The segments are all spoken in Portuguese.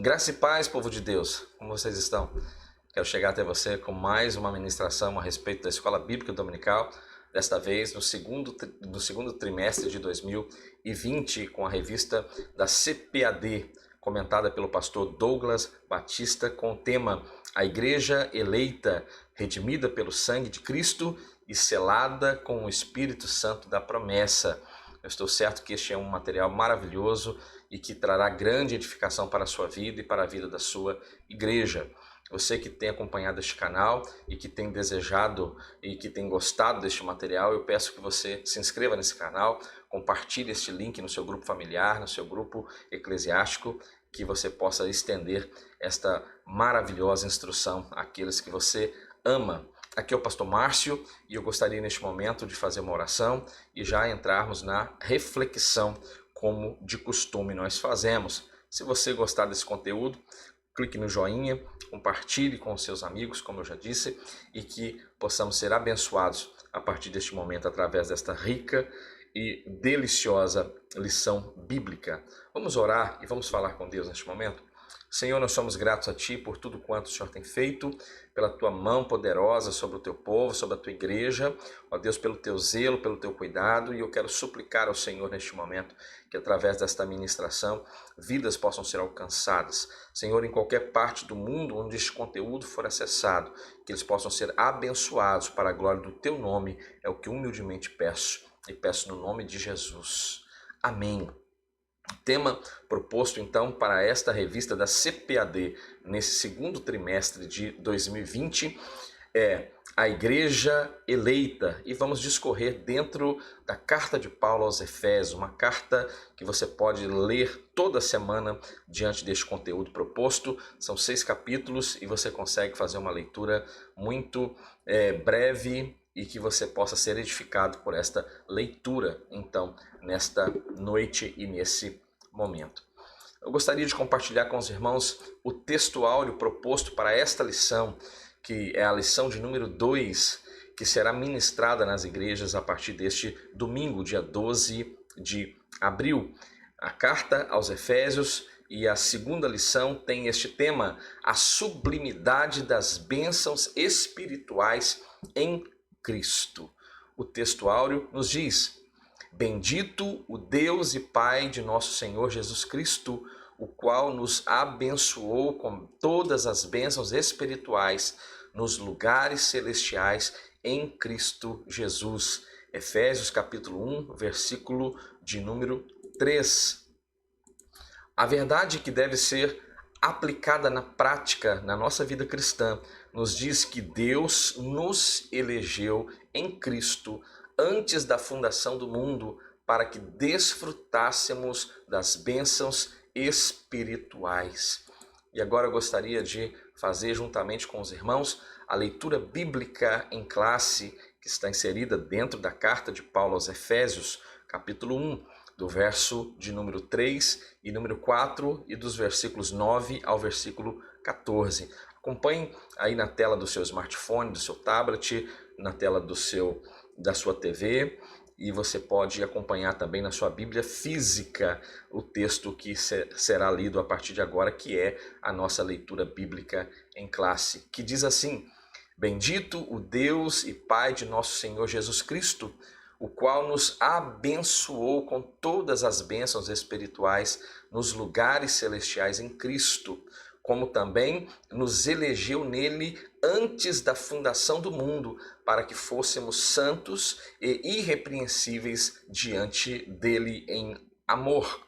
Graça e paz, povo de Deus, como vocês estão? Quero chegar até você com mais uma ministração a respeito da Escola Bíblica Dominical, desta vez no segundo trimestre de 2020, com a revista da CPAD, comentada pelo pastor Douglas Batista, com o tema A Igreja Eleita, redimida pelo sangue de Cristo e selada com o Espírito Santo da promessa. Eu estou certo que este é um material maravilhoso e que trará grande edificação para a sua vida e para a vida da sua igreja. Você que tem acompanhado este canal e que tem desejado e que tem gostado deste material, eu peço que você se inscreva nesse canal, compartilhe este link no seu grupo familiar, no seu grupo eclesiástico, que você possa estender esta maravilhosa instrução àqueles que você ama. Aqui é o pastor Márcio e eu gostaria neste momento de fazer uma oração e já entrarmos na reflexão, como de costume nós fazemos. Se você gostar desse conteúdo, clique no joinha, compartilhe com os seus amigos, como eu já disse, e que possamos ser abençoados a partir deste momento através desta rica e deliciosa lição bíblica. Vamos orar e vamos falar com Deus neste momento? Senhor, nós somos gratos a Ti por tudo quanto o Senhor tem feito, pela Tua mão poderosa sobre o Teu povo, sobre a Tua igreja, ó Deus, pelo Teu zelo, pelo Teu cuidado, e eu quero suplicar ao Senhor neste momento que através desta ministração vidas possam ser alcançadas. Senhor, em qualquer parte do mundo onde este conteúdo for acessado, que eles possam ser abençoados para a glória do Teu nome, é o que humildemente peço, e peço no nome de Jesus. Amém. Tema proposto então para esta revista da CPAD nesse segundo trimestre de 2020 é a Igreja Eleita, e vamos discorrer dentro da carta de Paulo aos Efésios, uma carta que você pode ler toda semana diante deste conteúdo proposto. São 6 capítulos e você consegue fazer uma leitura muito breve e que você possa ser edificado por esta leitura, então, nesta noite e nesse momento. Eu gostaria de compartilhar com os irmãos o texto áureo proposto para esta lição, que é a lição de número 2, que será ministrada nas igrejas a partir deste domingo, dia 12 de abril. A carta aos Efésios e a segunda lição tem este tema: a sublimidade das bênçãos espirituais em Cristo. O texto áureo nos diz: bendito o Deus e Pai de nosso Senhor Jesus Cristo, o qual nos abençoou com todas as bênçãos espirituais nos lugares celestiais em Cristo Jesus. Efésios capítulo 1, versículo de número 3. A verdade que deve ser aplicada na prática, na nossa vida cristã, nos diz que Deus nos elegeu em Cristo antes da fundação do mundo para que desfrutássemos das bênçãos espirituais. E agora eu gostaria de fazer juntamente com os irmãos a leitura bíblica em classe que está inserida dentro da carta de Paulo aos Efésios, capítulo 1, do verso de número 3 e número 4 e dos versículos 9 ao versículo 14. Acompanhe aí na tela do seu smartphone, do seu tablet, na tela da sua TV, e você pode acompanhar também na sua Bíblia física o texto que será lido a partir de agora, que é a nossa leitura bíblica em classe, que diz assim: bendito o Deus e Pai de nosso Senhor Jesus Cristo, o qual nos abençoou com todas as bênçãos espirituais nos lugares celestiais em Cristo, como também nos elegeu nele antes da fundação do mundo, para que fôssemos santos e irrepreensíveis diante dele em amor,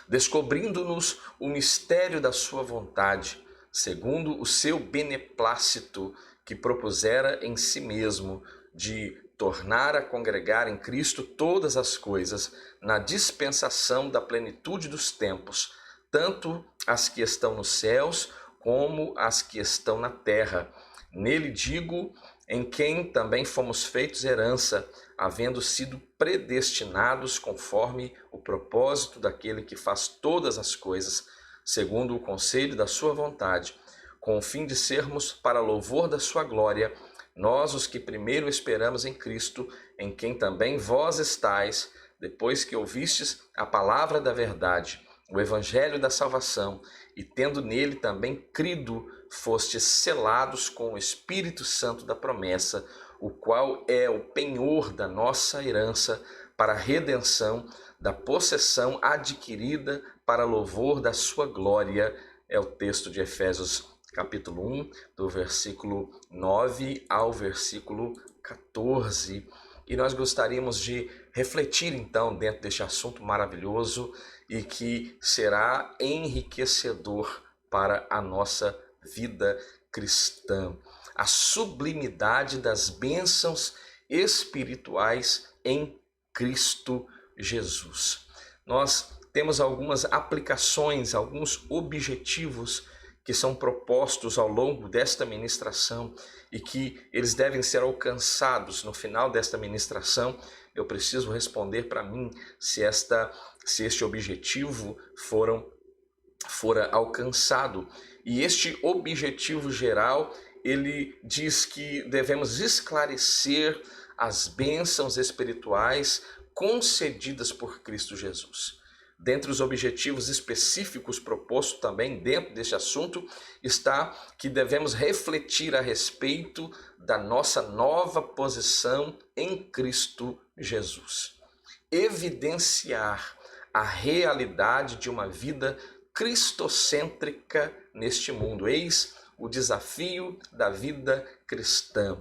descobrindo-nos o mistério da sua vontade, segundo o seu beneplácito, que propusera em si mesmo, de tornar a congregar em Cristo todas as coisas, na dispensação da plenitude dos tempos, tanto as que estão nos céus como as que estão na terra. Nele digo, em quem também fomos feitos herança, havendo sido predestinados conforme o propósito daquele que faz todas as coisas, segundo o conselho da sua vontade, com o fim de sermos para louvor da sua glória, nós os que primeiro esperamos em Cristo, em quem também vós estáis, depois que ouvistes a palavra da verdade, o evangelho da salvação, e tendo nele também crido, fostes selados com o Espírito Santo da promessa, o qual é o penhor da nossa herança para a redenção da possessão adquirida para louvor da sua glória. É o texto de Efésios capítulo 1, do versículo 9 ao versículo 14. E nós gostaríamos de refletir então dentro deste assunto maravilhoso e que será enriquecedor para a nossa vida cristã. A sublimidade das bênçãos espirituais em Cristo Jesus. Nós temos algumas aplicações, alguns objetivos que são propostos ao longo desta ministração e que eles devem ser alcançados no final desta ministração. Eu preciso responder para mim se este objetivo fora alcançado. E este objetivo geral, ele diz que devemos esclarecer as bênçãos espirituais concedidas por Cristo Jesus. Dentre os objetivos específicos propostos também dentro deste assunto está que devemos refletir a respeito da nossa nova posição em Cristo Jesus. Evidenciar a realidade de uma vida cristocêntrica neste mundo. Eis o desafio da vida cristã.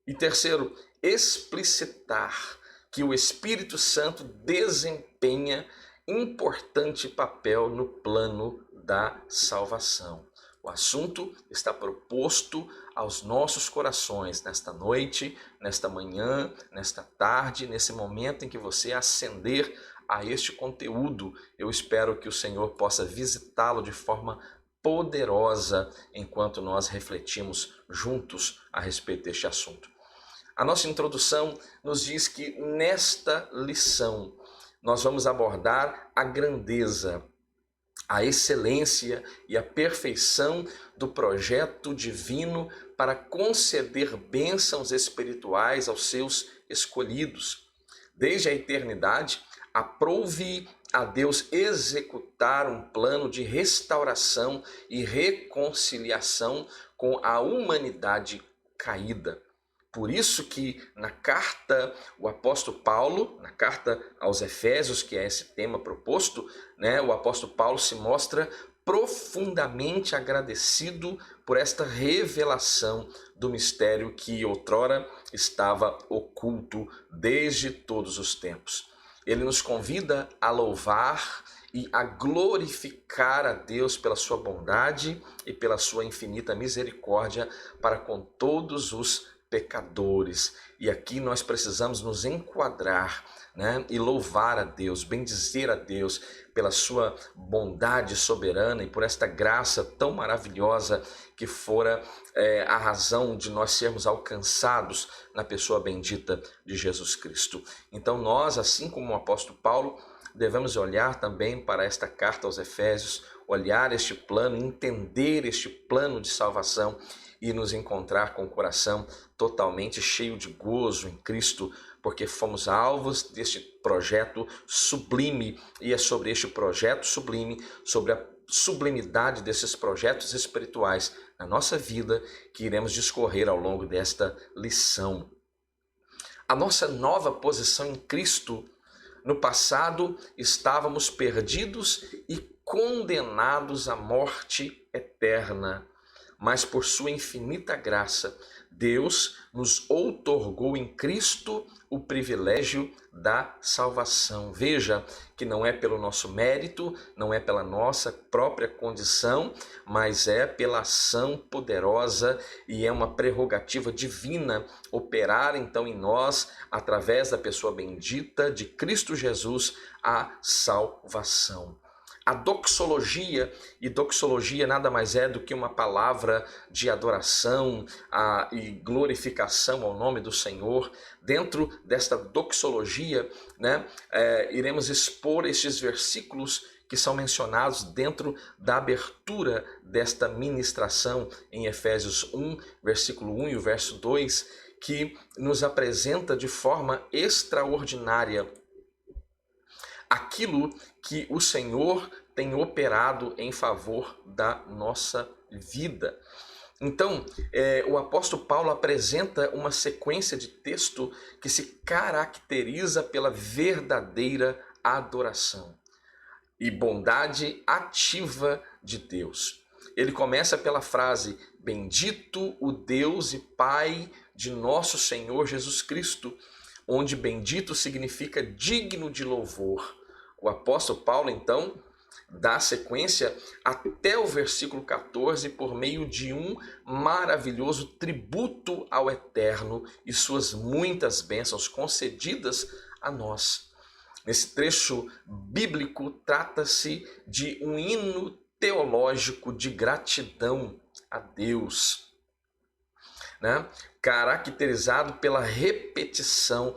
E terceiro, explicitar que o Espírito Santo desempenha importante papel no plano da salvação. O assunto está proposto aos nossos corações nesta noite, nesta manhã, nesta tarde, nesse momento em que você acender a este conteúdo. Eu espero que o Senhor possa visitá-lo de forma poderosa enquanto nós refletimos juntos a respeito deste assunto. A nossa introdução nos diz que nesta lição nós vamos abordar a grandeza, a excelência e a perfeição do projeto divino para conceder bênçãos espirituais aos seus escolhidos. Desde a eternidade, aprouve a Deus executar um plano de restauração e reconciliação com a humanidade caída. Por isso que na carta, o apóstolo Paulo, na carta aos Efésios, que é esse tema proposto, o apóstolo Paulo se mostra profundamente agradecido por esta revelação do mistério que outrora estava oculto desde todos os tempos. Ele nos convida a louvar e a glorificar a Deus pela sua bondade e pela sua infinita misericórdia para com todos os pecadores. E aqui nós precisamos nos enquadrar, e louvar a Deus, bendizer a Deus pela sua bondade soberana e por esta graça tão maravilhosa que fora a razão de nós sermos alcançados na pessoa bendita de Jesus Cristo. Então nós, assim como o apóstolo Paulo, devemos olhar também para esta carta aos Efésios, olhar este plano, entender este plano de salvação e nos encontrar com o coração totalmente cheio de gozo em Cristo, porque fomos alvos deste projeto sublime, e é sobre este projeto sublime, sobre a sublimidade desses projetos espirituais na nossa vida que iremos discorrer ao longo desta lição. A nossa nova posição em Cristo. No passado estávamos perdidos e condenados à morte eterna, mas por sua infinita graça, Deus nos outorgou em Cristo o privilégio da salvação. Veja que não é pelo nosso mérito, não é pela nossa própria condição, mas é pela ação poderosa e é uma prerrogativa divina operar então em nós, através da pessoa bendita de Cristo Jesus, a salvação. A doxologia, e doxologia nada mais é do que uma palavra de adoração e glorificação ao nome do Senhor. Dentro desta doxologia, iremos expor estes versículos que são mencionados dentro da abertura desta ministração em Efésios 1, versículo 1 e o verso 2, que nos apresenta de forma extraordinária aquilo que o Senhor tem operado em favor da nossa vida. Então, o apóstolo Paulo apresenta uma sequência de texto que se caracteriza pela verdadeira adoração e bondade ativa de Deus. Ele começa pela frase: bendito o Deus e Pai de nosso Senhor Jesus Cristo, onde bendito significa digno de louvor. O apóstolo Paulo, então, dá sequência até o versículo 14 por meio de um maravilhoso tributo ao Eterno e suas muitas bênçãos concedidas a nós. Nesse trecho bíblico, trata-se de um hino teológico de gratidão a Deus, né? Caracterizado pela repetição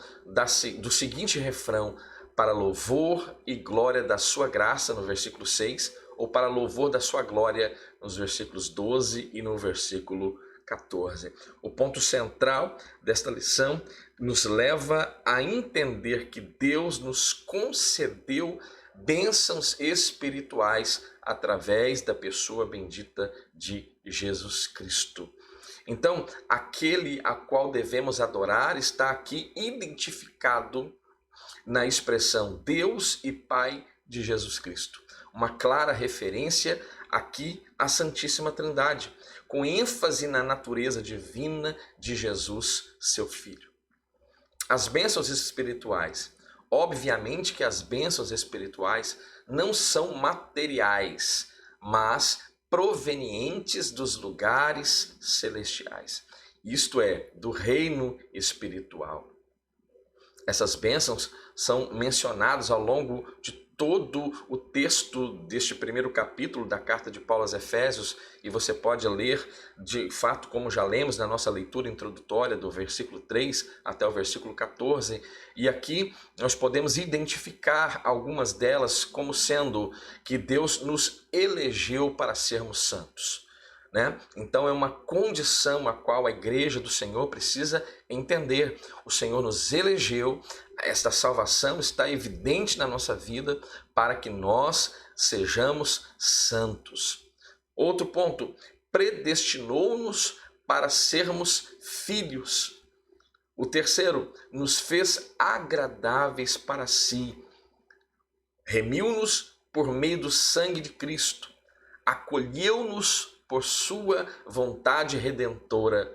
do seguinte refrão: para louvor e glória da sua graça, no versículo 6, ou para louvor da sua glória, nos versículos 12 e no versículo 14. O ponto central desta lição nos leva a entender que Deus nos concedeu bênçãos espirituais através da pessoa bendita de Jesus Cristo. Então, aquele a qual devemos adorar está aqui identificado na expressão Deus e Pai de Jesus Cristo. Uma clara referência aqui à Santíssima Trindade, com ênfase na natureza divina de Jesus, seu Filho. As bênçãos espirituais. Obviamente que as bênçãos espirituais não são materiais, mas provenientes dos lugares celestiais. Isto é, do reino espiritual. Essas bênçãos são mencionadas ao longo de todo o texto deste primeiro capítulo da carta de Paulo aos Efésios, e você pode ler de fato, como já lemos na nossa leitura introdutória, do versículo 3 até o versículo 14, e aqui nós podemos identificar algumas delas como sendo que Deus nos elegeu para sermos santos, né? Então é uma condição a qual a igreja do Senhor precisa entender. O Senhor nos elegeu, esta salvação está evidente na nossa vida para que nós sejamos santos. Outro ponto, predestinou-nos para sermos filhos. O terceiro, nos fez agradáveis para si. Remiu-nos por meio do sangue de Cristo. Acolheu-nos por sua vontade redentora,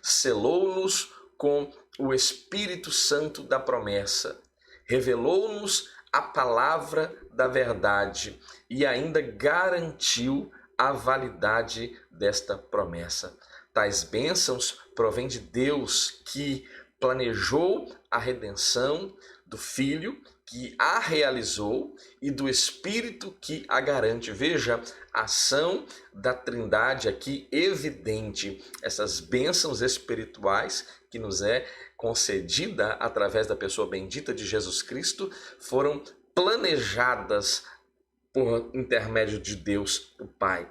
selou-nos com o Espírito Santo da promessa, revelou-nos a palavra da verdade e ainda garantiu a validade desta promessa. Tais bênçãos provêm de Deus, que planejou a redenção do Filho, que a realizou, e do Espírito que a garante. Veja a ação da Trindade aqui evidente. Essas bênçãos espirituais que nos é concedida através da pessoa bendita de Jesus Cristo foram planejadas por intermédio de Deus, o Pai.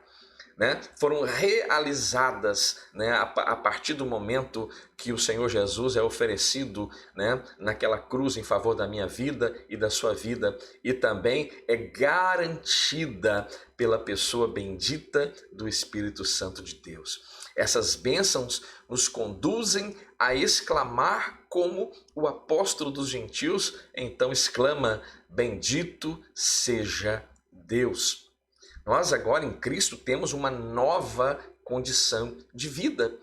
Né? Foram realizadas, né, a partir do momento que o Senhor Jesus é oferecido, né, naquela cruz em favor da minha vida e da sua vida, e também é garantida pela pessoa bendita do Espírito Santo de Deus. Essas bênçãos nos conduzem a exclamar como o apóstolo dos gentios então exclama: bendito seja Deus. Nós agora em Cristo temos uma nova condição de vida.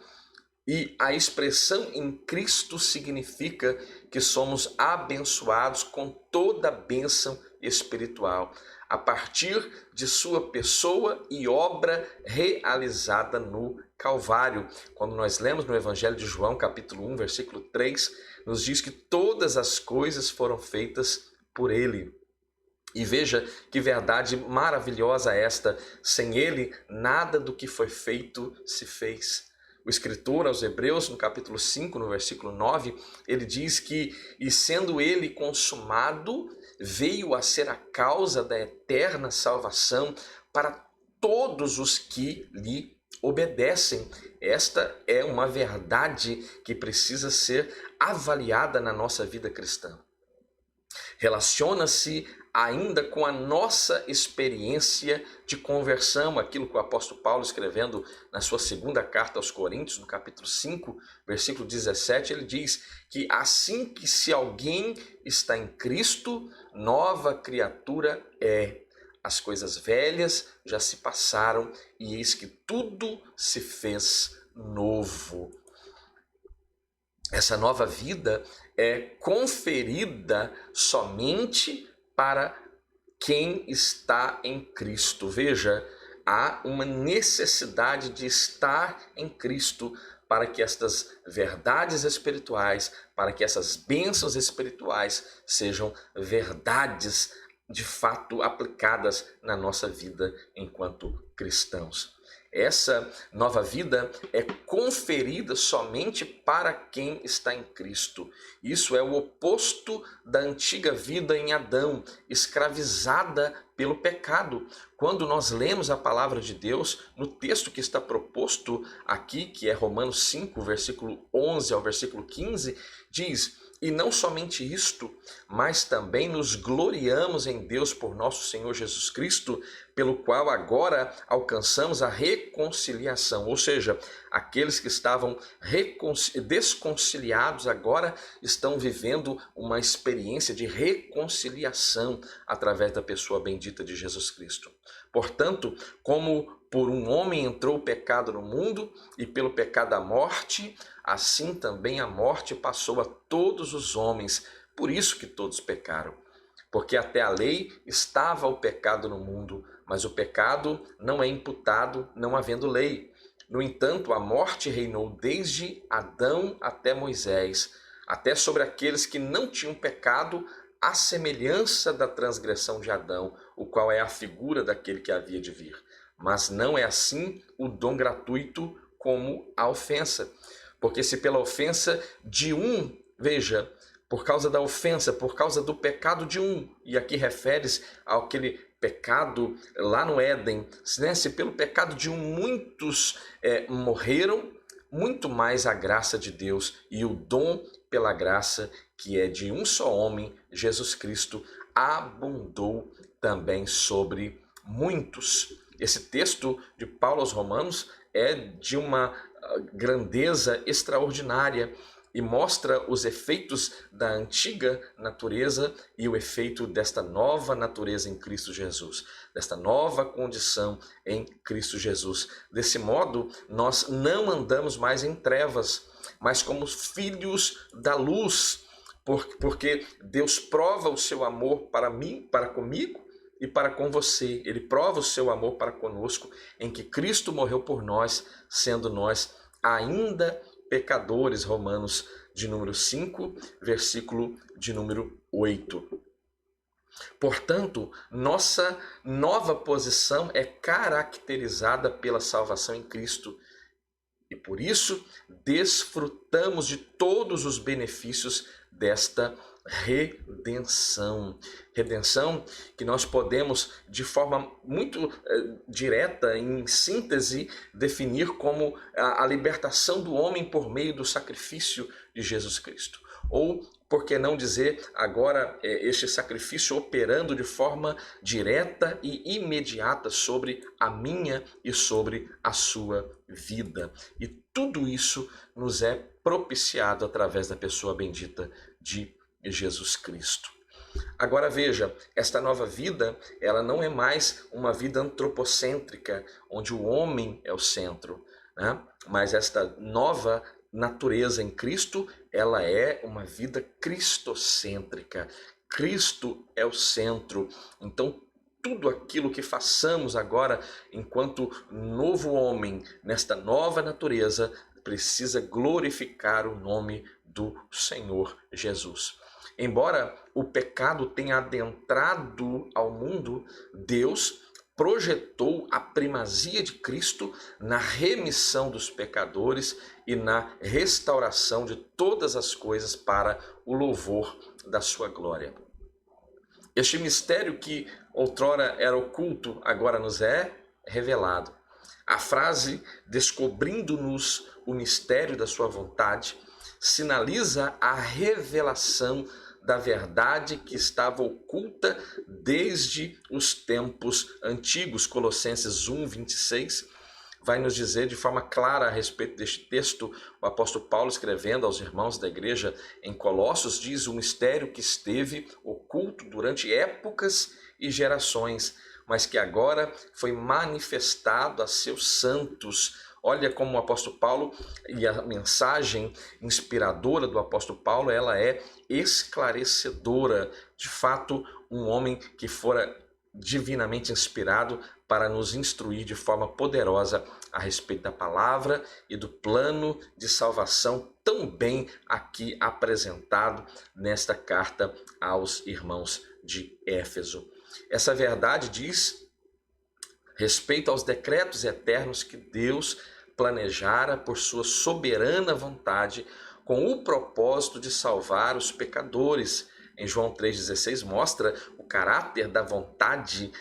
E a expressão em Cristo significa que somos abençoados com toda a bênção espiritual, a partir de sua pessoa e obra realizada no Calvário. Quando nós lemos no Evangelho de João, capítulo 1, versículo 3, nos diz que todas as coisas foram feitas por ele. E veja que verdade maravilhosa esta: sem ele, nada do que foi feito se fez. O escritor aos Hebreus, no capítulo 5, no versículo 9, ele diz que, e sendo ele consumado, veio a ser a causa da eterna salvação para todos os que lhe obedecem. Esta é uma verdade que precisa ser avaliada na nossa vida cristã. Relaciona-se ainda com a nossa experiência de conversão, aquilo que o apóstolo Paulo, escrevendo na sua segunda carta aos Coríntios, no capítulo 5, versículo 17, ele diz que assim que se alguém está em Cristo, nova criatura é. As coisas velhas já se passaram e eis que tudo se fez novo. Essa nova vida é conferida somente para quem está em Cristo. Veja, há uma necessidade de estar em Cristo para que estas verdades espirituais, para que essas bênçãos espirituais sejam verdades de fato aplicadas na nossa vida enquanto cristãos. Essa nova vida é conferida somente para quem está em Cristo. Isso é o oposto da antiga vida em Adão, escravizada pelo pecado. Quando nós lemos a palavra de Deus, no texto que está proposto aqui, que é Romanos 5, versículo 11 ao versículo 15, diz: e não somente isto, mas também nos gloriamos em Deus por nosso Senhor Jesus Cristo, pelo qual agora alcançamos a reconciliação. Ou seja, aqueles que estavam desconciliados agora estão vivendo uma experiência de reconciliação através da pessoa bendita de Jesus Cristo. Portanto, como por um homem entrou o pecado no mundo e pelo pecado a morte, assim também a morte passou a todos os homens. Por isso que todos pecaram. Porque até a lei estava o pecado no mundo, mas o pecado não é imputado não havendo lei. No entanto, a morte reinou desde Adão até Moisés, até sobre aqueles que não tinham pecado, à semelhança da transgressão de Adão, o qual é a figura daquele que havia de vir. Mas não é assim o dom gratuito como a ofensa. Porque se pela ofensa de um, veja, por causa da ofensa, por causa do pecado de um, e aqui refere-se àquele pecado lá no Éden, né? Se pelo pecado de um muitos morreram, muito mais a graça de Deus e o dom pela graça, que é de um só homem, Jesus Cristo, abundou também sobre muitos. Esse texto de Paulo aos Romanos é de uma grandeza extraordinária e mostra os efeitos da antiga natureza e o efeito desta nova natureza em Cristo Jesus, desta nova condição em Cristo Jesus. Desse modo, nós não andamos mais em trevas, mas como filhos da luz, porque Deus prova o seu amor para mim, para comigo, e para com você. Ele prova o seu amor para conosco, em que Cristo morreu por nós, sendo nós ainda pecadores. Romanos de número 5, versículo de número 8. Portanto, nossa nova posição é caracterizada pela salvação em Cristo. E por isso, desfrutamos de todos os benefícios desta redenção. Redenção que nós podemos, de forma muito direta, em síntese, definir como a libertação do homem por meio do sacrifício de Jesus Cristo. Ou, por que não dizer agora, este sacrifício operando de forma direta e imediata sobre a minha e sobre a sua vida. E tudo isso nos é propiciado através da pessoa bendita de Jesus Cristo. Agora veja, esta nova vida, ela não é mais uma vida antropocêntrica, onde o homem é o centro, né? Mas esta nova natureza em Cristo, ela é uma vida cristocêntrica. Cristo é o centro. Então, tudo aquilo que façamos agora, enquanto novo homem, nesta nova natureza, precisa glorificar o nome do Senhor Jesus. Embora o pecado tenha adentrado ao mundo, Deus projetou a primazia de Cristo na remissão dos pecadores e na restauração de todas as coisas para o louvor da sua glória. Este mistério que outrora era oculto, agora nos é revelado. A frase "descobrindo-nos o mistério da sua vontade" sinaliza a revelação da verdade que estava oculta desde os tempos antigos. Colossenses 1:26 vai nos dizer de forma clara a respeito deste texto. O apóstolo Paulo, escrevendo aos irmãos da igreja em Colossos, diz: o mistério que esteve oculto durante épocas e gerações, mas que agora foi manifestado a seus santos. Olha como o apóstolo Paulo, e a mensagem inspiradora do apóstolo Paulo, ela é esclarecedora. De fato, um homem que fora divinamente inspirado para nos instruir de forma poderosa a respeito da palavra e do plano de salvação tão bem aqui apresentado nesta carta aos irmãos de Éfeso. Essa verdade diz respeito aos decretos eternos que Deus planejara por sua soberana vontade, com o propósito de salvar os pecadores. Em João 3,16 mostra o caráter da vontade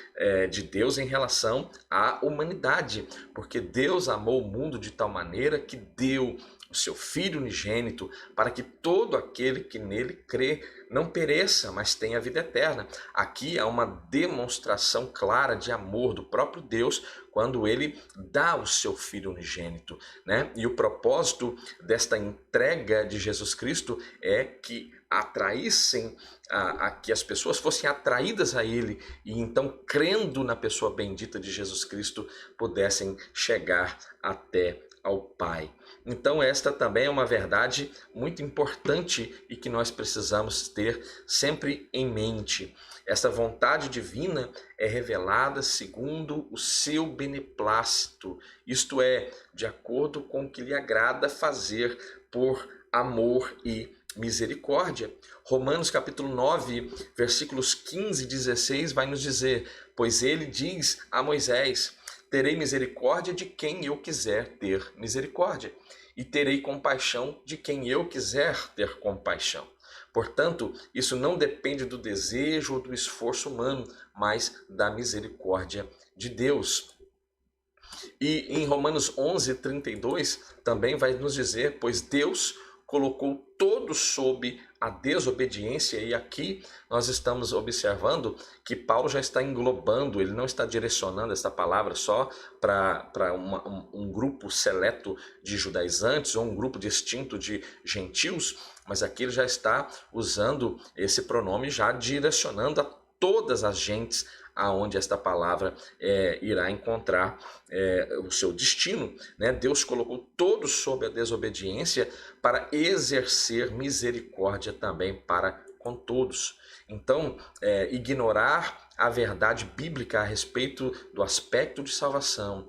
de Deus em relação à humanidade, porque Deus amou o mundo de tal maneira que deu o seu Filho unigênito, para que todo aquele que nele crê não pereça, mas tenha vida eterna. Aqui há uma demonstração clara de amor do próprio Deus, quando ele dá o seu Filho unigênito, né? E o propósito desta entrega de Jesus Cristo é que atraíssem, que as pessoas fossem atraídas a ele e então, crendo na pessoa bendita de Jesus Cristo, pudessem chegar até ao Pai. Então esta também é uma verdade muito importante e que nós precisamos ter sempre em mente. Esta vontade divina é revelada segundo o seu beneplácito, isto é, de acordo com o que lhe agrada fazer por amor e misericórdia. Romanos capítulo 9, versículos 15 e 16 vai nos dizer: pois ele diz a Moisés: terei misericórdia de quem eu quiser ter misericórdia, e terei compaixão de quem eu quiser ter compaixão. Portanto, isso não depende do desejo ou do esforço humano, mas da misericórdia de Deus. E em Romanos 11:32 também vai nos dizer: pois Deus colocou todos sob a desobediência, e aqui nós estamos observando que Paulo já está englobando, ele não está direcionando essa palavra só para um grupo seleto de judaizantes ou um grupo distinto de gentios, mas aqui ele já está usando esse pronome, já direcionando a todas as gentes aonde esta palavra irá encontrar o seu destino, né? Deus colocou todos sob a desobediência para exercer misericórdia também para com todos. Então, ignorar a verdade bíblica a respeito do aspecto de salvação,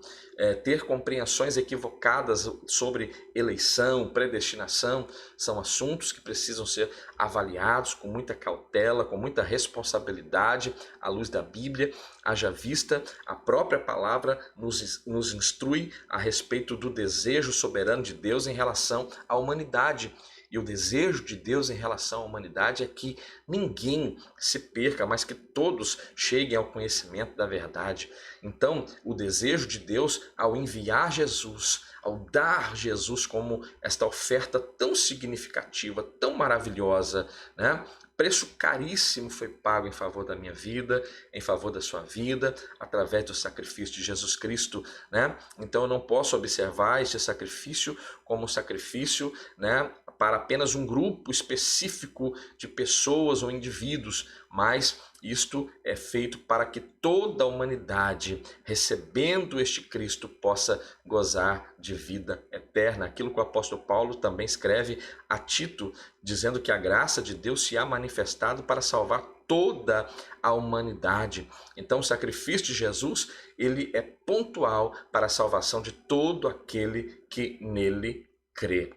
ter compreensões equivocadas sobre eleição, predestinação, são assuntos que precisam ser avaliados com muita cautela, com muita responsabilidade, à luz da Bíblia, haja vista a própria palavra nos instrui a respeito do desejo soberano de Deus em relação à humanidade. E o desejo de Deus em relação à humanidade é que ninguém se perca, mas que todos cheguem ao conhecimento da verdade. Então, o desejo de Deus ao enviar Jesus, ao dar Jesus como esta oferta tão significativa, tão maravilhosa, né? Preço caríssimo foi pago em favor da minha vida, em favor da sua vida, através do sacrifício de Jesus Cristo, né? Então eu não posso observar este sacrifício como um sacrifício, né, para apenas um grupo específico de pessoas ou indivíduos, mas isto é feito para que toda a humanidade, recebendo este Cristo, possa gozar de vida eterna. Aquilo que o apóstolo Paulo também escreve a Tito, dizendo que a graça de Deus se há manifestado para salvar toda a humanidade. Então o sacrifício de Jesus, ele é pontual para a salvação de todo aquele que nele crê.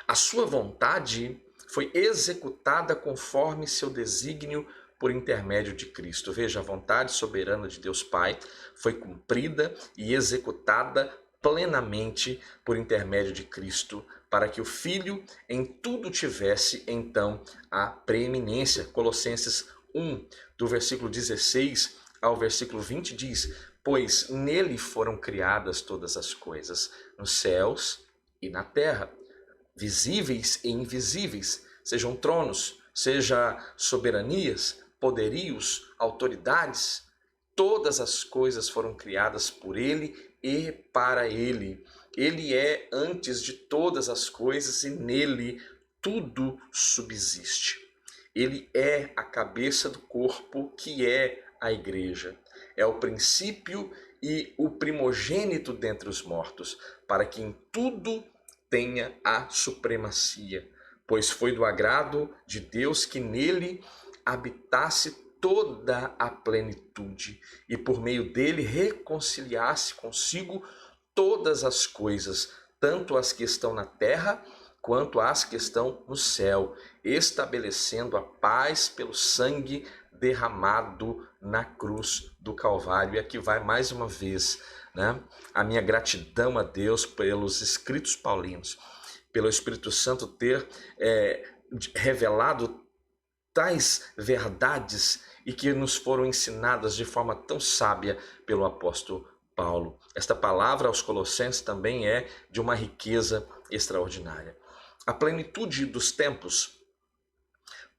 A sua vontade foi executada conforme seu desígnio por intermédio de Cristo. Veja, a vontade soberana de Deus Pai foi cumprida e executada plenamente por intermédio de Cristo, para que o Filho em tudo tivesse, então, a preeminência. Colossenses 1, do versículo 16 ao versículo 20 diz: pois nele foram criadas todas as coisas, nos céus e na terra, visíveis e invisíveis, sejam tronos, seja soberanias, poderios, autoridades, todas as coisas foram criadas por ele e para ele. Ele é antes de todas as coisas e nele tudo subsiste. Ele é a cabeça do corpo, que é a igreja. É o princípio e o primogênito dentre os mortos, para que em tudo tenha a supremacia, pois foi do agrado de Deus que nele habitasse toda a plenitude e por meio dele reconciliasse consigo todas as coisas, tanto as que estão na terra quanto as que estão no céu, estabelecendo a paz pelo sangue derramado na cruz do Calvário. E aqui vai mais uma vez, né, a minha gratidão a Deus pelos escritos paulinos, pelo Espírito Santo ter revelado tais verdades e que nos foram ensinadas de forma tão sábia pelo apóstolo Paulo. Esta palavra aos Colossenses também é de uma riqueza extraordinária. A plenitude dos tempos.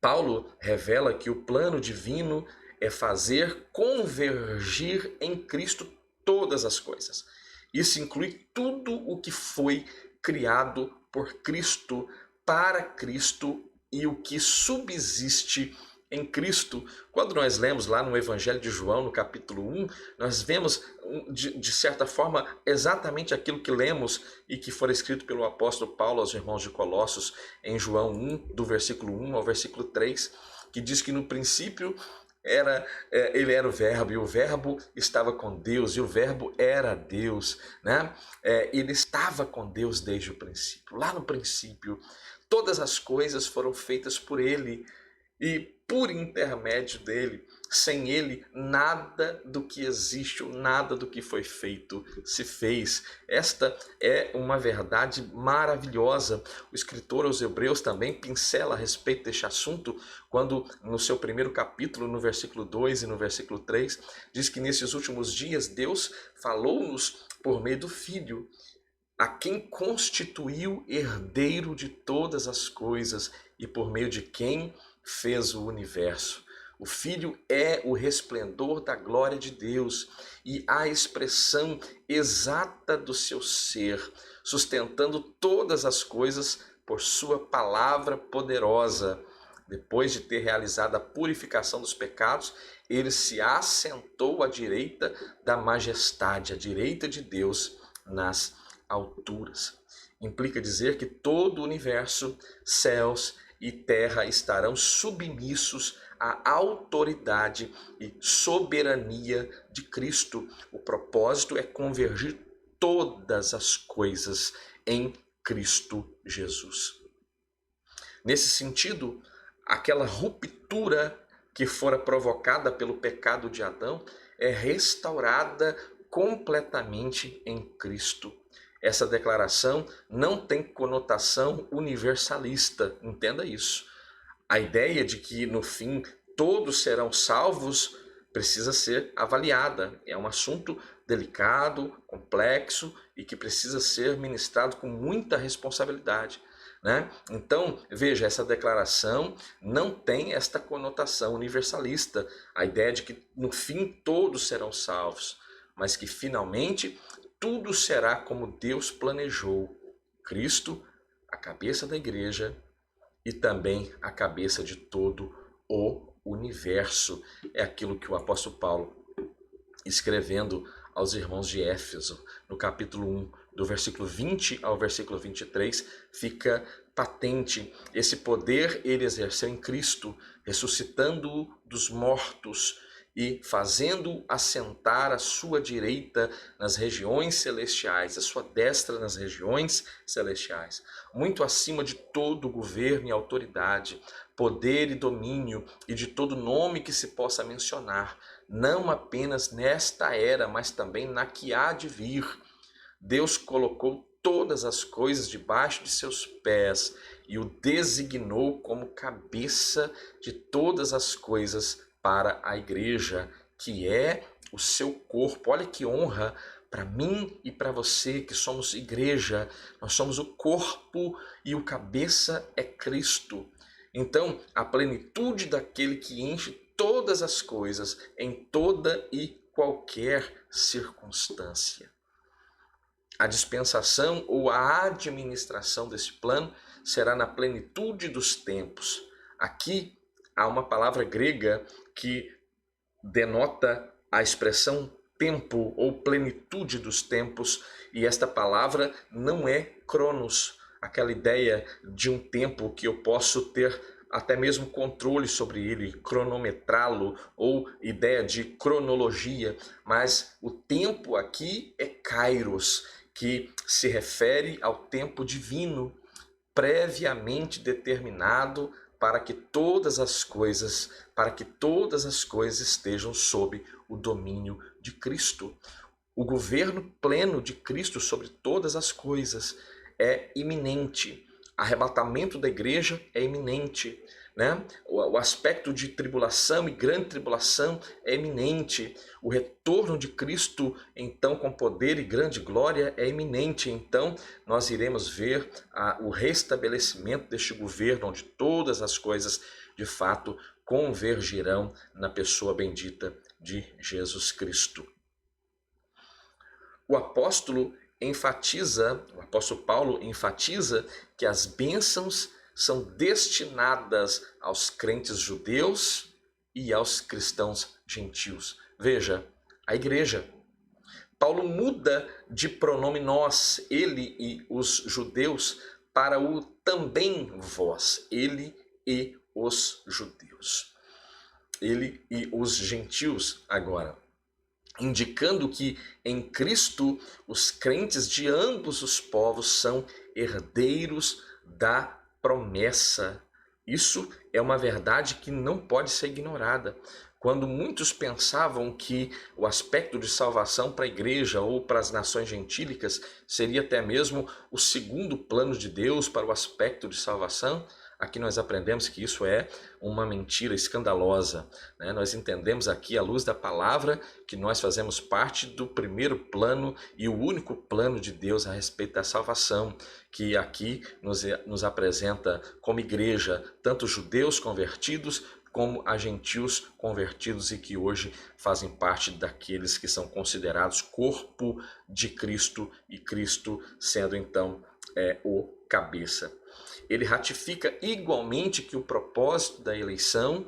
Paulo revela que o plano divino é fazer convergir em Cristo todas as coisas. Isso inclui tudo o que foi criado por Cristo, para Cristo e o que subsiste em Cristo. Quando nós lemos lá no Evangelho de João, no capítulo 1, nós vemos, de certa forma, exatamente aquilo que lemos e que foi escrito pelo apóstolo Paulo aos irmãos de Colossos, em João 1, do versículo 1 ao versículo 3, que diz que no princípio ele era o verbo, e o verbo estava com Deus, e o verbo era Deus, né? Ele estava com Deus desde o princípio. Lá no princípio, todas as coisas foram feitas por ele, e por intermédio dele. Sem ele, nada do que existe, nada do que foi feito se fez. Esta é uma verdade maravilhosa. O escritor aos Hebreus também pincela a respeito deste assunto, quando no seu primeiro capítulo, no versículo 2 e no versículo 3, diz que nesses últimos dias Deus falou-nos por meio do Filho, a quem constituiu herdeiro de todas as coisas e por meio de quem fez o universo. O Filho é o resplendor da glória de Deus e a expressão exata do seu ser, sustentando todas as coisas por sua palavra poderosa. Depois de ter realizado a purificação dos pecados, ele se assentou à direita da majestade, à direita de Deus nas alturas. Implica dizer que todo o universo, céus e terra estarão submissos à autoridade e soberania de Cristo. O propósito é convergir todas as coisas em Cristo Jesus. Nesse sentido, aquela ruptura que fora provocada pelo pecado de Adão é restaurada completamente em Cristo. Essa declaração não tem conotação universalista, entenda isso. A ideia de que no fim todos serão salvos precisa ser avaliada. É um assunto delicado, complexo e que precisa ser ministrado com muita responsabilidade, né? Então, veja, essa declaração não tem esta conotação universalista, a ideia de que no fim todos serão salvos, mas que finalmente tudo será como Deus planejou. Cristo, a cabeça da igreja e também a cabeça de todo o universo. É aquilo que o apóstolo Paulo, escrevendo aos irmãos de Éfeso, no capítulo 1, do versículo 20 ao versículo 23, fica patente. Esse poder ele exerceu em Cristo, ressuscitando-o dos mortos e fazendo-o assentar à sua direita nas regiões celestiais, à sua destra nas regiões celestiais, muito acima de todo governo e autoridade, poder e domínio e de todo nome que se possa mencionar, não apenas nesta era, mas também na que há de vir. Deus colocou todas as coisas debaixo de seus pés e o designou como cabeça de todas as coisas para a igreja, que é o seu corpo. Olha que honra para mim e para você que somos igreja. Nós somos o corpo e o cabeça é Cristo. Então, a plenitude daquele que enche todas as coisas em toda e qualquer circunstância. A dispensação ou a administração desse plano será na plenitude dos tempos. Aqui há uma palavra grega que denota a expressão tempo ou plenitude dos tempos, e esta palavra não é cronos, aquela ideia de um tempo que eu posso ter até mesmo controle sobre ele, cronometrá-lo, ou ideia de cronologia, mas o tempo aqui é kairos, que se refere ao tempo divino, previamente determinado para que todas as coisas estejam sob o domínio de Cristo. O governo pleno de Cristo sobre todas as coisas é iminente. Arrebatamento da igreja é iminente, né? O aspecto de tribulação e grande tribulação é iminente. O retorno de Cristo, então, com poder e grande glória, é iminente. Então, nós iremos ver o restabelecimento deste governo, onde todas as coisas, de fato, convergirão na pessoa bendita de Jesus Cristo. O apóstolo Paulo enfatiza que as bênçãos são destinadas aos crentes judeus e aos cristãos gentios. Veja, a igreja. Paulo muda de pronome nós, ele e os judeus, para o também vós, ele e os judeus. Ele e os gentios agora, indicando que em Cristo os crentes de ambos os povos são herdeiros da promessa. Isso é uma verdade que não pode ser ignorada. Quando muitos pensavam que o aspecto de salvação para a igreja ou para as nações gentílicas seria até mesmo o segundo plano de Deus para o aspecto de salvação, aqui nós aprendemos que isso é uma mentira escandalosa, né? Nós entendemos aqui, à luz da palavra, que nós fazemos parte do primeiro plano e o único plano de Deus a respeito da salvação, que aqui nos apresenta como igreja, tanto judeus convertidos como a gentios convertidos e que hoje fazem parte daqueles que são considerados corpo de Cristo, e Cristo sendo então o cabeça. Ele ratifica igualmente que o propósito da eleição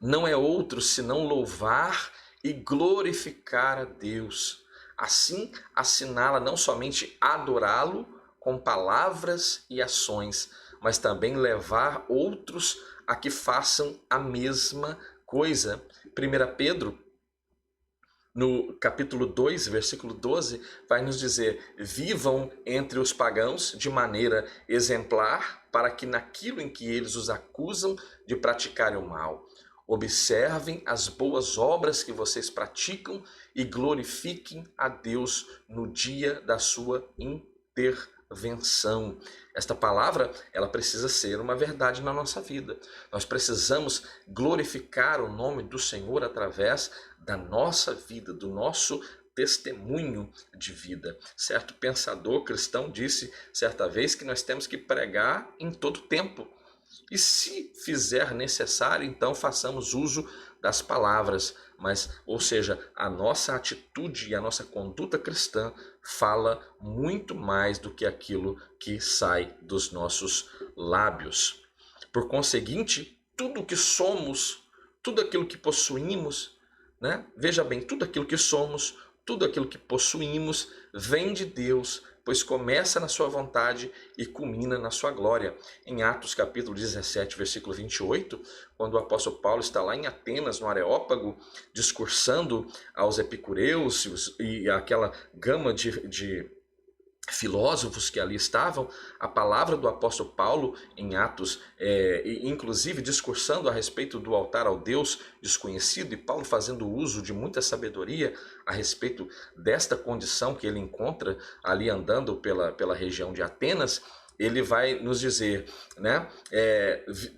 não é outro senão louvar e glorificar a Deus. Assim, assinala não somente adorá-lo com palavras e ações, mas também levar outros a que façam a mesma coisa. 1 Pedro, no capítulo 2, versículo 12, vai nos dizer: vivam entre os pagãos de maneira exemplar, para que naquilo em que eles os acusam de praticarem o mal, observem as boas obras que vocês praticam e glorifiquem a Deus no dia da sua intervenção. Esta palavra, ela precisa ser uma verdade na nossa vida. Nós precisamos glorificar o nome do Senhor através da nossa vida, do nosso testemunho de vida. Certo pensador cristão disse certa vez que nós temos que pregar em todo tempo. E se fizer necessário, então façamos uso das palavras, ou seja, a nossa atitude e a nossa conduta cristã fala muito mais do que aquilo que sai dos nossos lábios. Por conseguinte, tudo o que somos, tudo aquilo que possuímos, né? Veja bem, tudo aquilo que somos, tudo aquilo que possuímos vem de Deus, pois começa na sua vontade e culmina na sua glória. Em Atos capítulo 17, versículo 28, quando o apóstolo Paulo está lá em Atenas, no Areópago, discursando aos epicureus e aquela gama de filósofos que ali estavam, a palavra do apóstolo Paulo em Atos, inclusive discursando a respeito do altar ao Deus desconhecido, e Paulo fazendo uso de muita sabedoria a respeito desta condição que ele encontra ali andando pela região de Atenas. Ele vai nos dizer, né?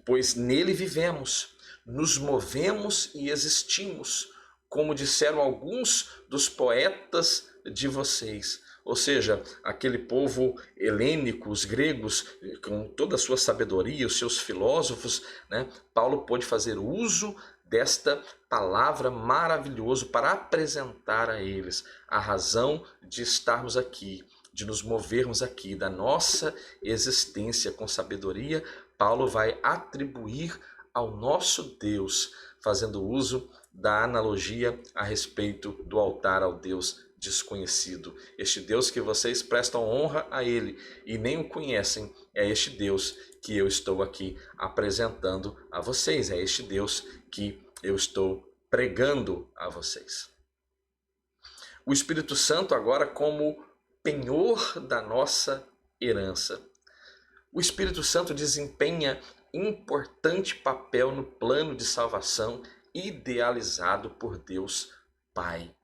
Pois nele vivemos, nos movemos e existimos, como disseram alguns dos poetas de vocês. Ou seja, aquele povo helênico, os gregos, com toda a sua sabedoria, os seus filósofos, né? Paulo pôde fazer uso desta palavra maravilhosa para apresentar a eles a razão de estarmos aqui, de nos movermos aqui, da nossa existência com sabedoria. Paulo vai atribuir ao nosso Deus, fazendo uso da analogia a respeito do altar ao Deus desconhecido. Este Deus que vocês prestam honra a ele e nem o conhecem, é este Deus que eu estou aqui apresentando a vocês, é este Deus que eu estou pregando a vocês. O Espírito Santo agora como penhor da nossa herança. O Espírito Santo desempenha importante papel no plano de salvação idealizado por Deus Pai.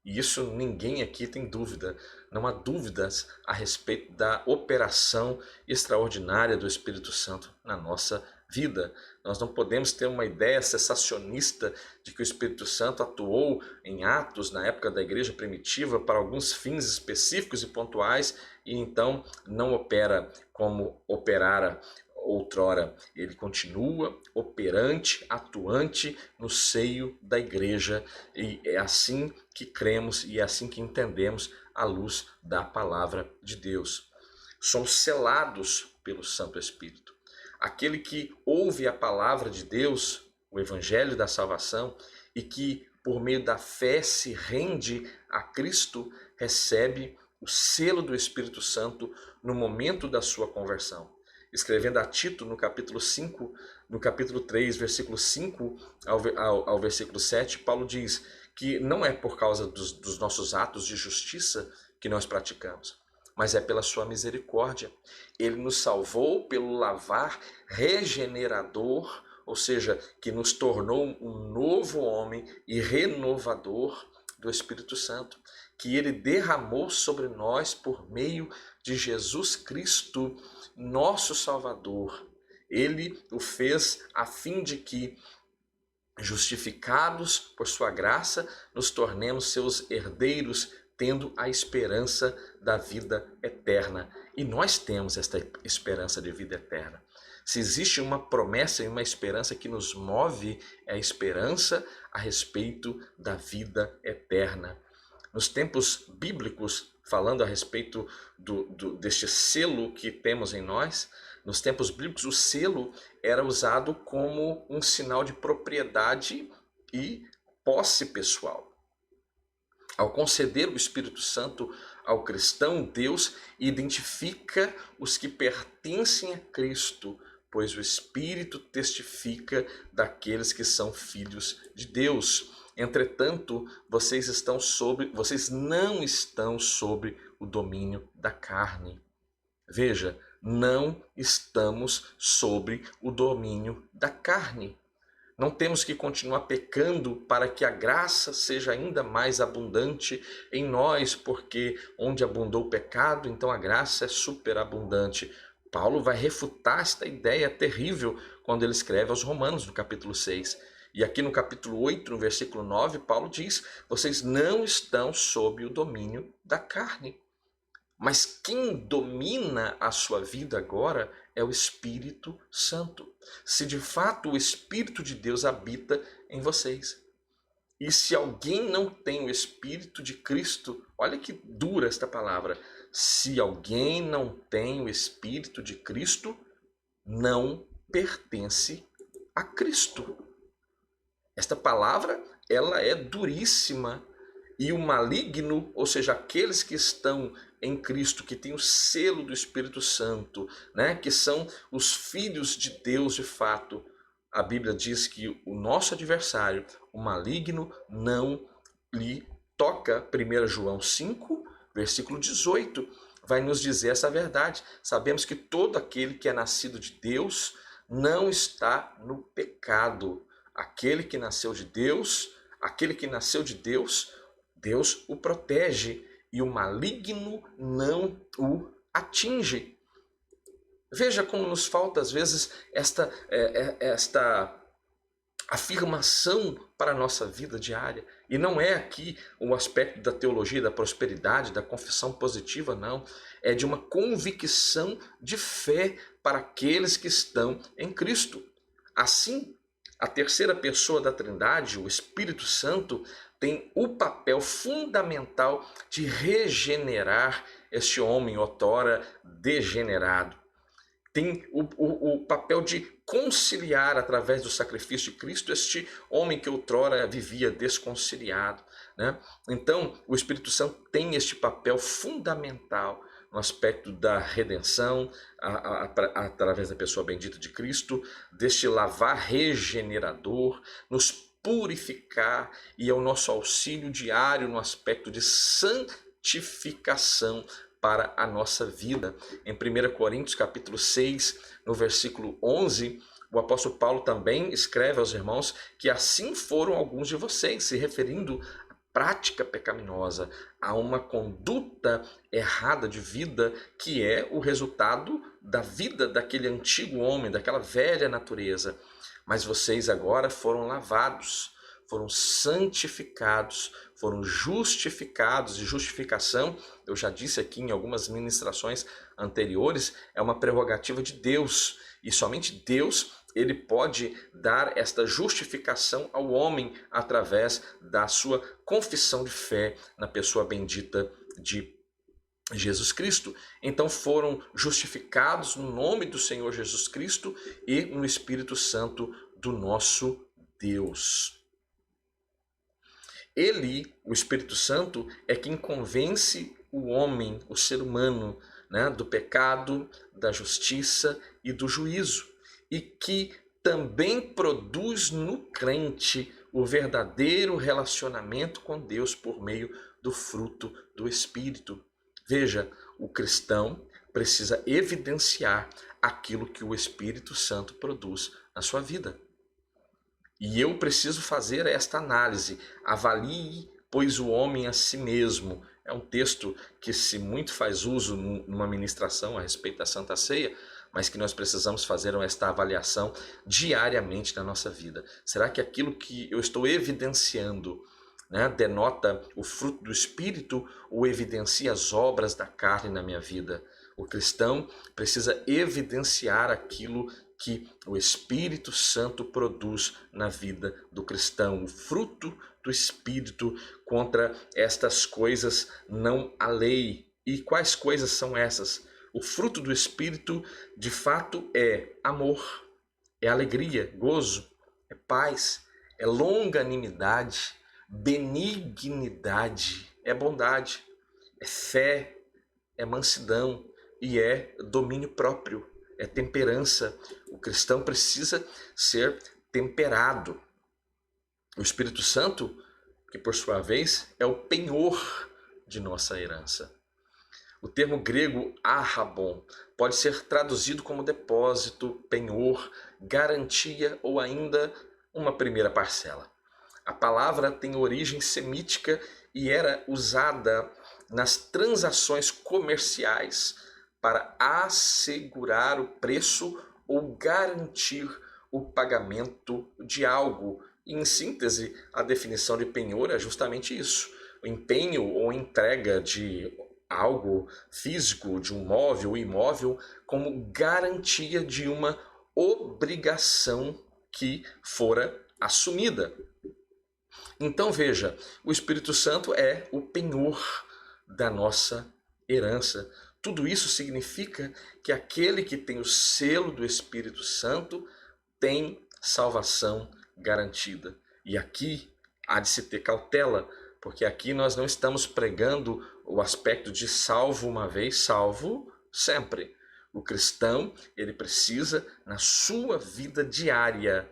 E isso ninguém aqui tem dúvida. Não há dúvidas a respeito da operação extraordinária do Espírito Santo na nossa vida. Nós não podemos ter uma ideia sensacionista de que o Espírito Santo atuou em Atos, na época da igreja primitiva, para alguns fins específicos e pontuais, e então não opera como operara outrora. Ele continua operante, atuante no seio da igreja, e é assim que cremos e é assim que entendemos à luz da palavra de Deus. Somos selados pelo Santo Espírito. Aquele que ouve a palavra de Deus, o evangelho da salvação, e que por meio da fé se rende a Cristo, recebe o selo do Espírito Santo no momento da sua conversão. Escrevendo a Tito, no capítulo 5, no capítulo 3, versículo 5 ao versículo 7, Paulo diz que não é por causa dos nossos atos de justiça que nós praticamos, mas é pela sua misericórdia. Ele nos salvou pelo lavar regenerador, ou seja, que nos tornou um novo homem e renovador do Espírito Santo, que ele derramou sobre nós por meio de Jesus Cristo, nosso Salvador. Ele o fez a fim de que, justificados por sua graça, nos tornemos seus herdeiros, tendo a esperança da vida eterna. E nós temos esta esperança de vida eterna. Se existe uma promessa e uma esperança que nos move, é a esperança a respeito da vida eterna. Nos tempos bíblicos, falando a respeito deste selo que temos em nós, nos tempos bíblicos o selo era usado como um sinal de propriedade e posse pessoal. Ao conceder o Espírito Santo ao cristão, Deus identifica os que pertencem a Cristo, pois o Espírito testifica daqueles que são filhos de Deus. Entretanto, vocês não estão sob o domínio da carne. Veja, não estamos sob o domínio da carne. Não temos que continuar pecando para que a graça seja ainda mais abundante em nós, porque onde abundou o pecado, então a graça é superabundante. Paulo vai refutar esta ideia terrível quando ele escreve aos Romanos, no capítulo 6. E aqui no capítulo 8, no versículo 9, Paulo diz: vocês não estão sob o domínio da carne. Mas quem domina a sua vida agora é o Espírito Santo. Se de fato o Espírito de Deus habita em vocês. E se alguém não tem o Espírito de Cristo, olha que dura esta palavra. Se alguém não tem o Espírito de Cristo, não pertence a Cristo. Esta palavra, ela é duríssima. E o maligno, ou seja, aqueles que estão em Cristo, que têm o selo do Espírito Santo, né, que são os filhos de Deus de fato, a Bíblia diz que o nosso adversário, o maligno, não lhe toca. 1 João 5, versículo 18, vai nos dizer essa verdade. Sabemos que todo aquele que é nascido de Deus não está no pecado. Aquele que nasceu de Deus, Deus o protege e o maligno não o atinge. Veja como nos falta às vezes esta afirmação para a nossa vida diária. E não é aqui o aspecto da teologia, da prosperidade, da confissão positiva, não. É de uma convicção de fé para aqueles que estão em Cristo. Assim, a terceira pessoa da Trindade, o Espírito Santo, tem o papel fundamental de regenerar este homem outrora degenerado. Tem o papel de conciliar através do sacrifício de Cristo este homem que outrora vivia desconciliado, né? Então, o Espírito Santo tem este papel fundamental no aspecto da redenção, através da pessoa bendita de Cristo, deste lavar regenerador, nos purificar e é o nosso auxílio diário no aspecto de santificação para a nossa vida. Em 1 Coríntios capítulo 6, no versículo 11, o apóstolo Paulo também escreve aos irmãos que assim foram alguns de vocês, se referindo à prática pecaminosa, a uma conduta errada de vida que é o resultado da vida daquele antigo homem, daquela velha natureza. Mas vocês agora foram lavados, foram santificados, foram justificados. E justificação, eu já disse aqui em algumas ministrações anteriores, é uma prerrogativa de Deus. E somente Deus, ele pode dar esta justificação ao homem através da sua confissão de fé na pessoa bendita de Jesus Cristo. Então foram justificados no nome do Senhor Jesus Cristo e no Espírito Santo do nosso Deus. Ele, o Espírito Santo, é quem convence o homem, o ser humano, né, do pecado, da justiça e do juízo. E que também produz no crente o verdadeiro relacionamento com Deus por meio do fruto do Espírito. Veja, o cristão precisa evidenciar aquilo que o Espírito Santo produz na sua vida. E eu preciso fazer esta análise. Avalie, pois, o homem a si mesmo. É um texto que se muito faz uso numa ministração a respeito da Santa Ceia, mas que nós precisamos fazer esta avaliação diariamente na nossa vida. Será que aquilo que eu estou evidenciando, né, denota o fruto do Espírito ou evidencia as obras da carne na minha vida? O cristão precisa evidenciar aquilo que o Espírito Santo produz na vida do cristão, o fruto do Espírito contra estas coisas, não a lei. E quais coisas são essas? O fruto do Espírito, de fato, é amor, é alegria, gozo, é paz, é longanimidade, benignidade, é bondade, é fé, é mansidão e é domínio próprio. É temperança. O cristão precisa ser temperado. O Espírito Santo, que por sua vez é o penhor de nossa herança. O termo grego arrabon pode ser traduzido como depósito, penhor, garantia ou ainda uma primeira parcela. A palavra tem origem semítica e era usada nas transações comerciais para assegurar o preço ou garantir o pagamento de algo. E, em síntese, a definição de penhor é justamente isso: o empenho ou entrega de algo físico, de um móvel ou imóvel, como garantia de uma obrigação que fora assumida. Então veja, o Espírito Santo é o penhor da nossa herança. Tudo isso significa que aquele que tem o selo do Espírito Santo tem salvação garantida. E aqui há de se ter cautela, porque aqui nós não estamos pregando o aspecto de salvo uma vez, salvo sempre. O cristão, ele precisa na sua vida diária,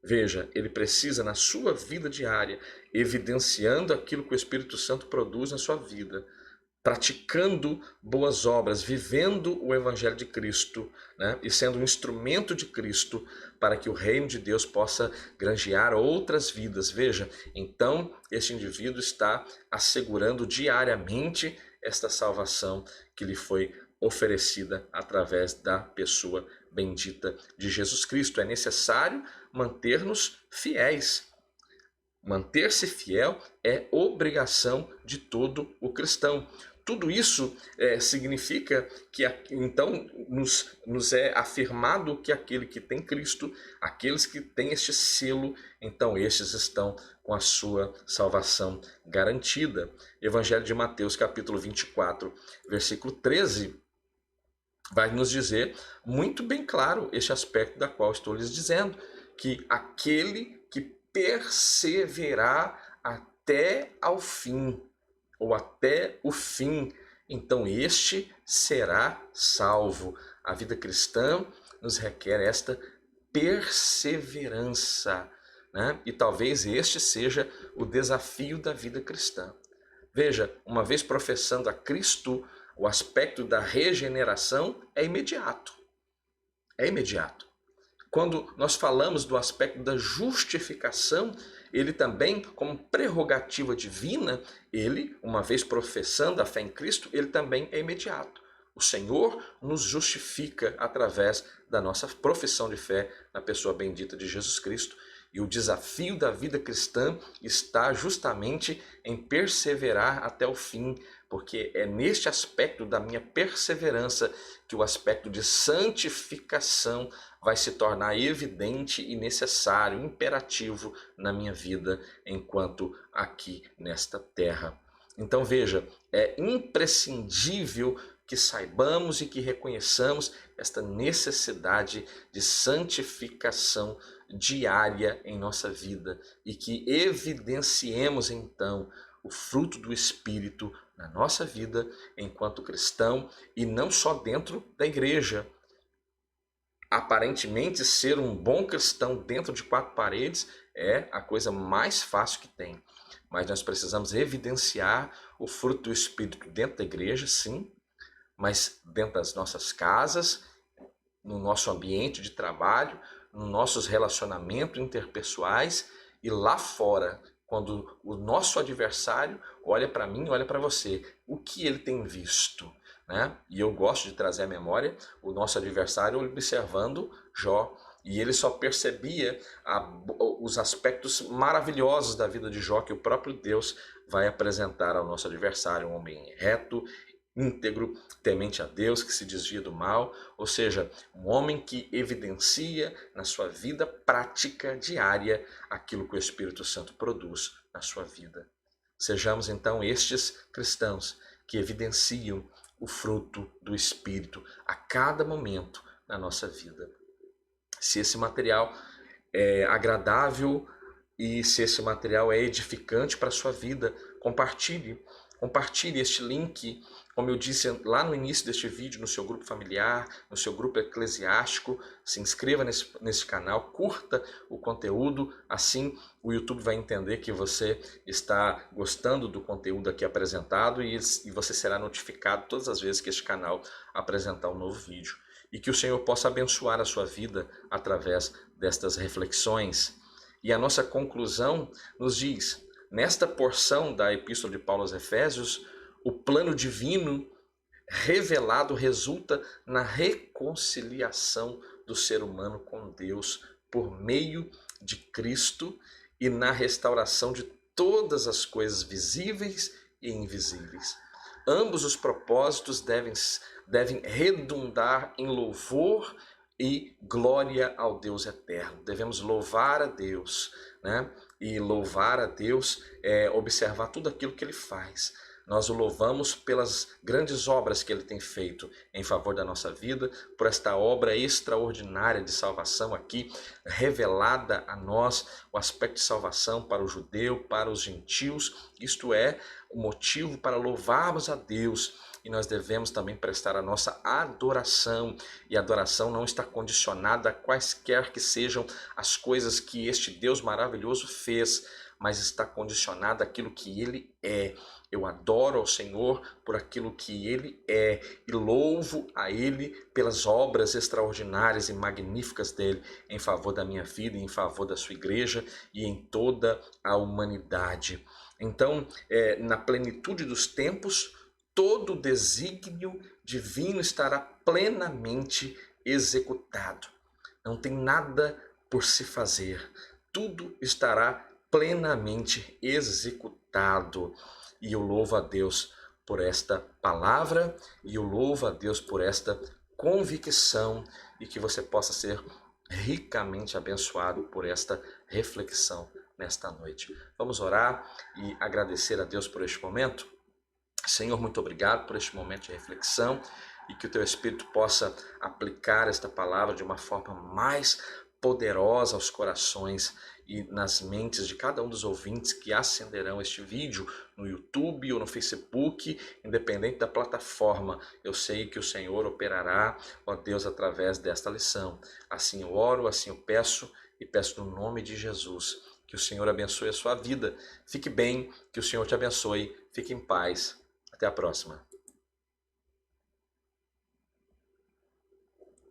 veja, ele precisa na sua vida diária, evidenciando aquilo que o Espírito Santo produz na sua vida, praticando boas obras, vivendo o Evangelho de Cristo, né? E sendo um instrumento de Cristo para que o reino de Deus possa granjear outras vidas. Veja, então este indivíduo está assegurando diariamente esta salvação que lhe foi oferecida através da pessoa bendita de Jesus Cristo. É necessário manter-nos fiéis. Manter-se fiel é obrigação de todo o cristão. Tudo isso significa que então nos é afirmado que aquele que tem Cristo, aqueles que têm este selo, então estes estão com a sua salvação garantida. Evangelho de Mateus, capítulo 24, versículo 13, vai nos dizer muito bem claro este aspecto da qual estou lhes dizendo, que aquele que perseverar até ao fim, ou até o fim, então este será salvo. A vida cristã nos requer esta perseverança, né? E talvez este seja o desafio da vida cristã. Veja, uma vez professando a Cristo, o aspecto da regeneração é imediato. É imediato. Quando nós falamos do aspecto da justificação, ele também, como prerrogativa divina, ele, uma vez professando a fé em Cristo, ele também é imediato. O Senhor nos justifica através da nossa profissão de fé na pessoa bendita de Jesus Cristo. E o desafio da vida cristã está justamente em perseverar até o fim, porque é neste aspecto da minha perseverança que o aspecto de santificação vai se tornar evidente e necessário, imperativo na minha vida enquanto aqui nesta terra. Então veja, é imprescindível que saibamos e que reconheçamos esta necessidade de santificação diária em nossa vida e que evidenciemos então o fruto do Espírito na nossa vida enquanto cristão e não só dentro da igreja. Aparentemente ser um bom cristão dentro de quatro paredes é a coisa mais fácil que tem, mas nós precisamos evidenciar o fruto do Espírito dentro da igreja, sim, mas dentro das nossas casas, no nosso ambiente de trabalho, nos nossos relacionamentos interpessoais e lá fora, quando o nosso adversário olha para mim, olha para você, o que ele tem visto, né? E eu gosto de trazer à memória o nosso adversário observando Jó, e ele só percebia os aspectos maravilhosos da vida de Jó que o próprio Deus vai apresentar ao nosso adversário, um homem reto, íntegro, temente a Deus, que se desvia do mal, ou seja, um homem que evidencia na sua vida prática diária aquilo que o Espírito Santo produz na sua vida. Sejamos então estes cristãos que evidenciam o fruto do Espírito a cada momento na nossa vida. Se esse material é agradável e se esse material é edificante para a sua vida, compartilhe este link, como eu disse lá no início deste vídeo, no seu grupo familiar, no seu grupo eclesiástico. Se inscreva nesse canal, curta o conteúdo, assim o YouTube vai entender que você está gostando do conteúdo aqui apresentado e você será notificado todas as vezes que este canal apresentar um novo vídeo. E que o Senhor possa abençoar a sua vida através destas reflexões. E a nossa conclusão nos diz: nesta porção da Epístola de Paulo aos Efésios, o plano divino revelado resulta na reconciliação do ser humano com Deus por meio de Cristo e na restauração de todas as coisas visíveis e invisíveis. Ambos os propósitos devem redundar em louvor e glória ao Deus eterno. Devemos louvar a Deus, né? E louvar a Deus é observar tudo aquilo que Ele faz. Nós o louvamos pelas grandes obras que Ele tem feito em favor da nossa vida, por esta obra extraordinária de salvação aqui, revelada a nós, o aspecto de salvação para o judeu, para os gentios. Isto é o motivo para louvarmos a Deus. E nós devemos também prestar a nossa adoração. E a adoração não está condicionada a quaisquer que sejam as coisas que este Deus maravilhoso fez, mas está condicionada àquilo que Ele é. Eu adoro ao Senhor por aquilo que Ele é e louvo a Ele pelas obras extraordinárias e magníficas dEle em favor da minha vida, em favor da sua igreja e em toda a humanidade. Então, na plenitude dos tempos, todo o desígnio divino estará plenamente executado. Não tem nada por se fazer. Tudo estará plenamente executado. E eu louvo a Deus por esta palavra e eu louvo a Deus por esta convicção e que você possa ser ricamente abençoado por esta reflexão nesta noite. Vamos orar e agradecer a Deus por este momento? Senhor, muito obrigado por este momento de reflexão e que o Teu Espírito possa aplicar esta palavra de uma forma mais poderosa aos corações e nas mentes de cada um dos ouvintes que acenderão este vídeo no YouTube ou no Facebook, independente da plataforma. Eu sei que o Senhor operará, ó Deus, através desta lição. Assim eu oro, assim eu peço e peço no nome de Jesus. Que o Senhor abençoe a sua vida. Fique bem, que o Senhor te abençoe. Fique em paz. Até a próxima.